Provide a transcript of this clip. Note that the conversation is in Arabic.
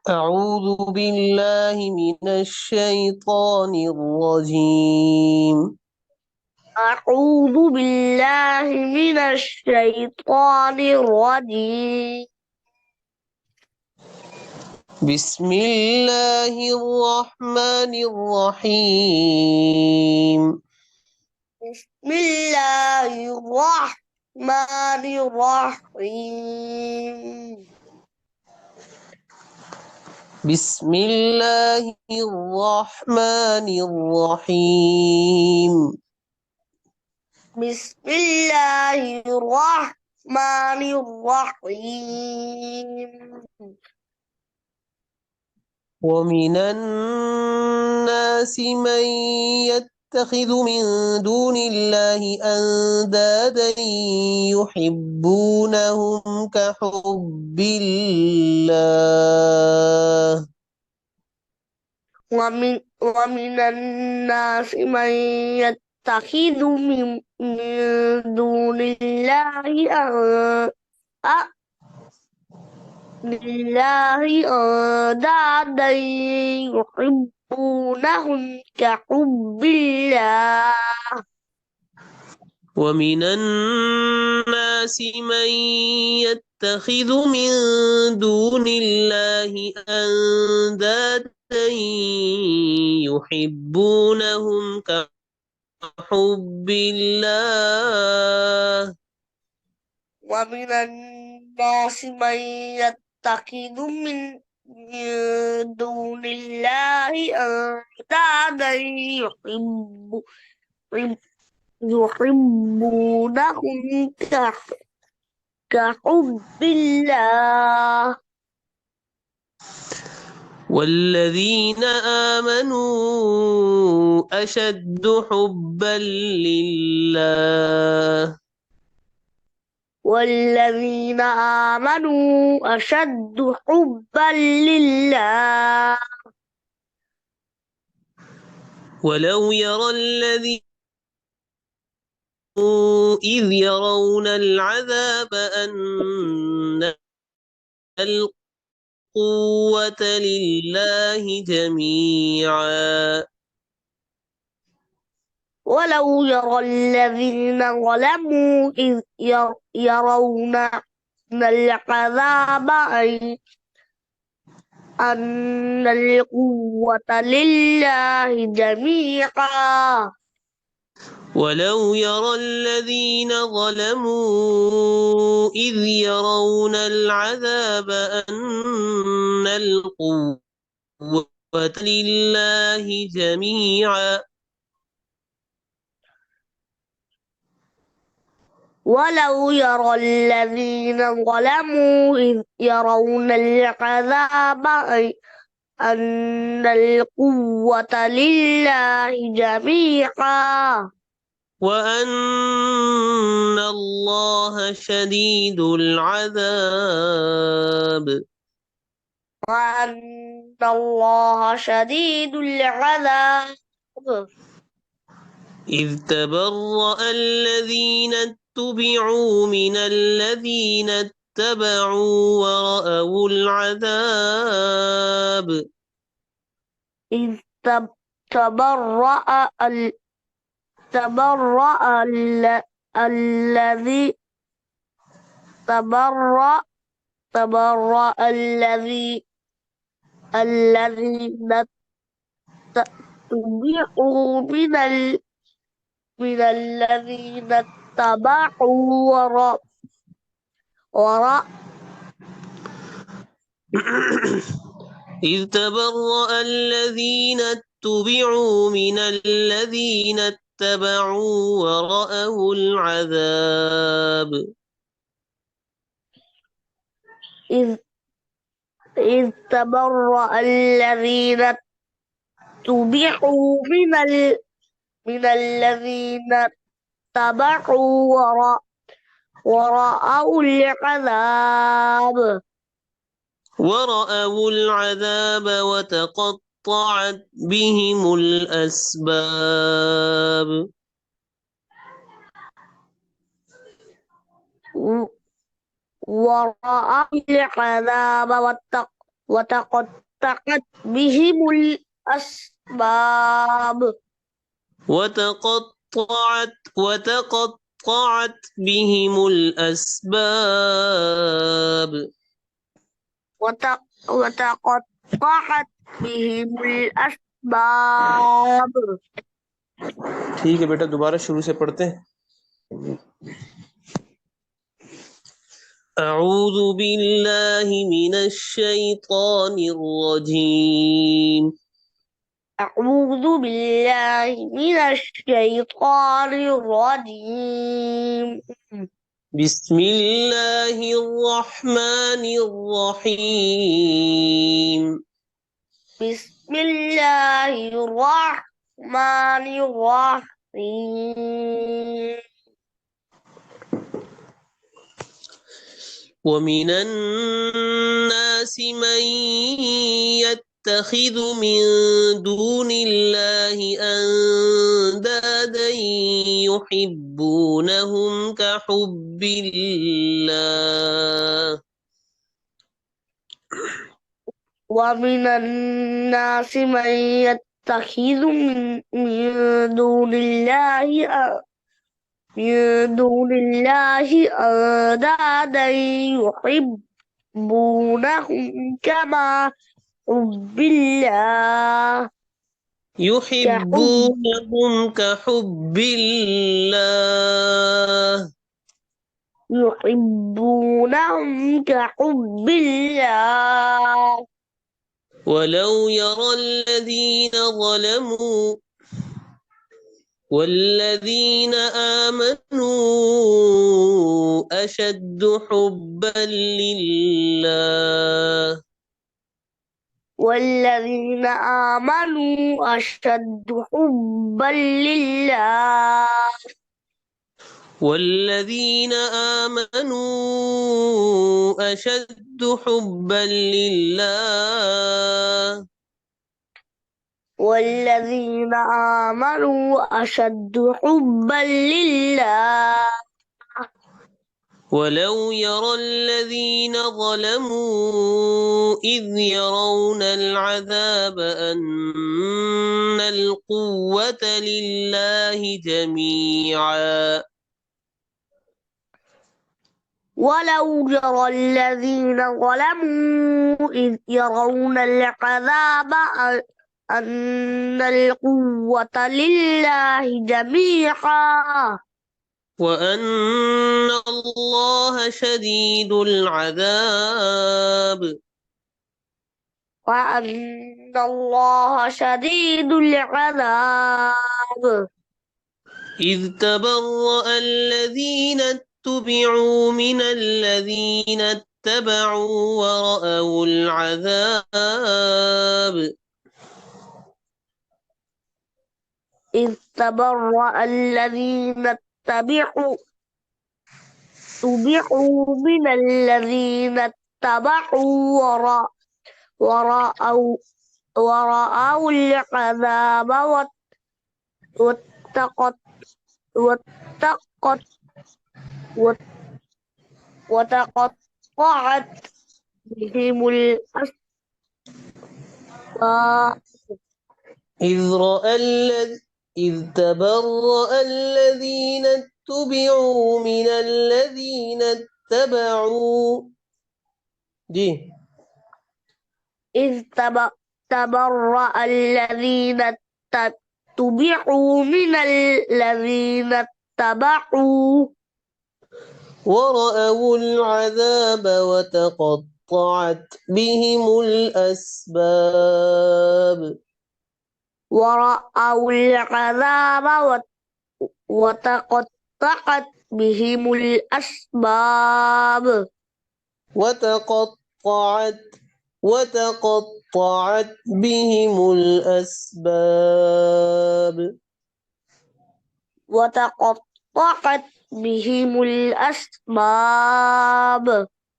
أعوذ بالله من الشيطان الرجيم. أعوذ بالله من الشيطان الرجيم. بسم الله الرحمن الرحيم. بسم الله الرحمن الرحيم. بسم الله الرحمن الرحيم. بسم الله الرحمن الرحيم. ومن الناس من يتخذ من دون الله أندادا يحبونهم كحب الله. ومن الناس من يتخذ من دون الله لله أندادا يحبونهم كحب الله. ومن الناس من يتخذ من دون الله أندادا يحبونهم كحب الله. ومن الناس من يتخذ من دون الله أندادا يحبونهم كحب الله. والذين آمنوا أشد حبا لله. والذين آمنوا أشد حبا لله. ولو يرى الذين إذ يرون العذاب أن القوة لله جميعا. ولو يرى الذين ظلموا إذ يرون العذاب أن القوة لله جميعا. ولو يرى الذين ظلموا إذ يرون العذاب أن القوة لله جميعا. ولو يرى الذين ظلموا إذ يرون العذاب أن القوة لله جميعا. وأن الله شديد العذاب. وأن الله شديد العذاب. إذ تبرأ الذين اتبعوا من الذين اتبعوا ورأوا العذاب. إذ تبرأ تبرأ الذي تبرأ تبرأ الذين اتبعوا من الذين اتبعوا وراء إذ تبرأ الذين اتبعوا من الذين اتبعوا ورأوا العذاب. إذ تبرأ الذين اتبعوا من الذين اتبعوا ورأوا العذاب. ورأوا العذاب وتقطعت بهم الأسباب. ورأوا العذاب وتقطعت بهم الأسباب وتقطعت بهم الأسباب. وتقطعت بهم الأسباب. ठीक है बेटा, दोबारा शुरू से पढ़ते हैं। أعوذ بالله من الشيطان الرجيم. أعوذ بالله من الشيطان الرجيم. بسم الله الرحمن الرحيم. بسم الله الرحمن الرحيم. ومن الناس من يتخذ من دون الله أندادا يحبونهم كحب الله. ومن الناس من يتخذ من دون الله أندادا يحبونهم كما حب الله يحبونهم كحب الله. يحبونهم كحب الله. ولو يرى الذين ظلموا والذين آمنوا أشد حبا لله. والذين آمنوا أشد حبا لله. والذين آمنوا أشد حبا لله. والذين آمنوا أشد حبا لله. ولو يرى الذين ظلموا إذ يرون العذاب أن القوة لله جميعا. ولو يرى الذين ظلموا إذ يرون العذاب أن القوة لله جميعا وأن الله شديد العذاب. وأن الله شديد العذاب. إذ تبرأ الذين اتبعوا من الذين اتبعوا ورأوا العذاب. إذ تبرأ الذين اتبعوا من الذين اتبعوا ورأوا العذاب وتقطعت بهم الأسباب. إذ تبرأ الذين اتبعوا من الذين اتبعوا. جي. إذ تبرأ الذين اتبعوا من الذين اتبعوا ورأوا العذاب وتقطعت بهم الأسباب. ورأوا العذاب وتقطعت بهم الأسباب. وتقطعت بهم الأسباب. وتقطعت بهم الأسباب.